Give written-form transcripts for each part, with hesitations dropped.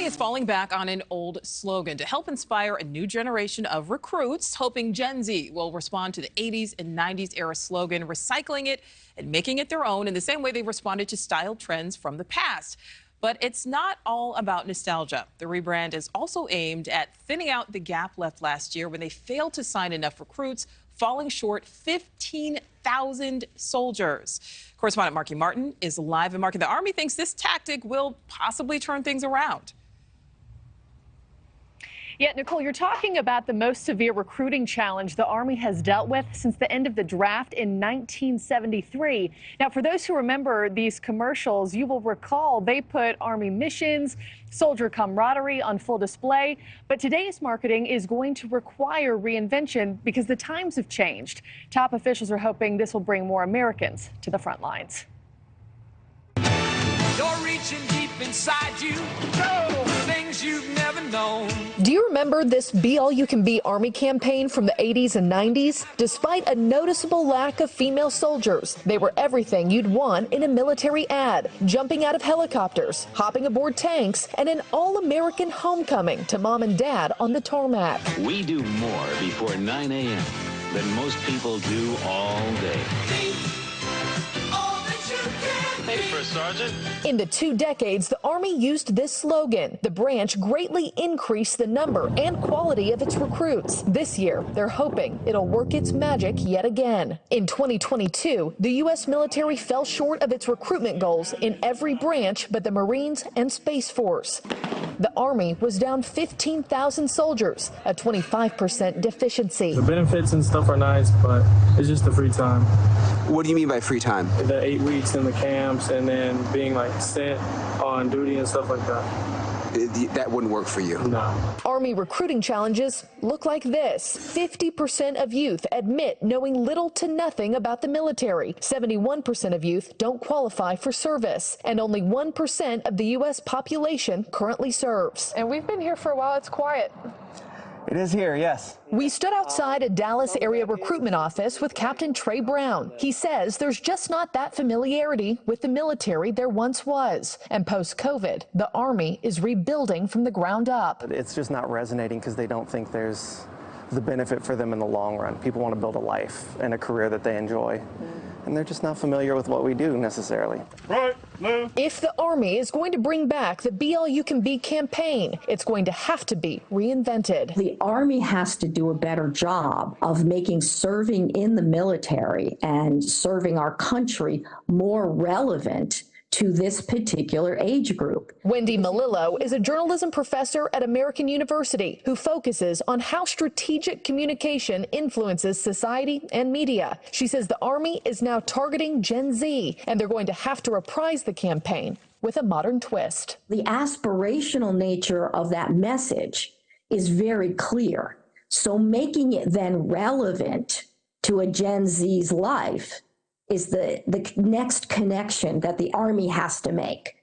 Army is falling back on an old slogan to help inspire a new generation of recruits, hoping Gen Z will respond to the 80s and 90s era slogan, recycling it and making it their own in the same way they responded to style trends from the past. But it's not all about nostalgia. The rebrand is also aimed at thinning out the gap left last year when they failed to sign enough recruits, falling short 15,000 soldiers. Correspondent Markie Martin is live. And Markie, the Army thinks this tactic will possibly turn things around. Yeah, Nichole, you're talking about the most severe recruiting challenge the Army has dealt with since the end of the draft in 1973. Now, for those who remember these commercials, you will recall they put Army missions, soldier camaraderie on full display. But today's marketing is going to require reinvention because the times have changed. Top officials are hoping this will bring more Americans to the front lines. You're reaching deep inside you, things you've never known. Do you remember this Be All You Can Be Army campaign from the 80s and 90s? Despite a noticeable lack of female soldiers, they were everything you'd want in a military ad. Jumping out of helicopters, hopping aboard tanks, and an all-American homecoming to mom and dad on the tarmac. We do more before 9 a.m. than most people do all day. Hey, First Sergeant. In the 2 decades, the Army used this slogan. The branch greatly increased the number and quality of its recruits. This year, they're hoping it'll work its magic yet again. In 2022, the U.S. military fell short of its recruitment goals in every branch but the Marines and Space Force. The Army was down 15,000 soldiers, a 25% deficiency. The benefits and stuff are nice, but it's just the free time. What do you mean by free time? The 8 weeks in the camps and then being like sent on duty and stuff like that. That wouldn't work for you. No. Army recruiting challenges look like this. 50% of youth admit knowing little to nothing about the military. 71% of youth don't qualify for service. And only 1% of the U.S. population currently serves. And we've been here for a while. It's quiet. It is here, yes. We stood outside a Dallas area recruitment office with Captain Trey Brown. He says there's just not that familiarity with the military there once was. And post-COVID, the Army is rebuilding from the ground up. It's just not resonating because they don't think there's the benefit for them in the long run. People want to build a life and a career that they enjoy. And they're just not familiar with what we do necessarily. Right, move. If the Army is going to bring back the Be All You Can Be campaign, it's going to have to be reinvented. The Army has to do a better job of making serving in the military and serving our country more relevant to this particular age group. Wendy Melillo is a journalism professor at American University who focuses on how strategic communication influences society and media. She says the Army is now targeting Gen Z, and they're going to have to reprise the campaign with a modern twist. The aspirational nature of that message is very clear. So making it then relevant to a Gen Z's life is the next connection that the Army has to make.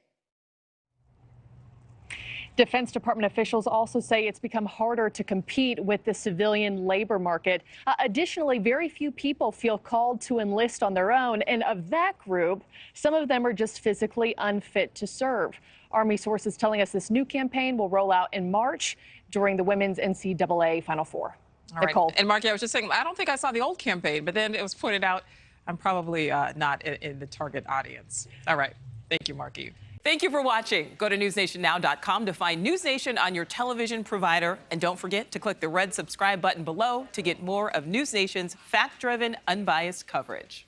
Defense Department officials also say it's become harder to compete with the civilian labor market. Additionally, very few people feel called to enlist on their own, and of that group, some of them are just physically unfit to serve. Army sources telling us this new campaign will roll out in March during the women's NCAA Final Four. All right. And Markie, I was just saying, I don't think I saw the old campaign, but then it was pointed out I'm probably not in the target audience. All right. Thank you, Markie. Thank you for watching. Go to newsnationnow.com to find NewsNation on your television provider. And don't forget to click the red subscribe button below to get more of NewsNation's fact-driven, unbiased coverage.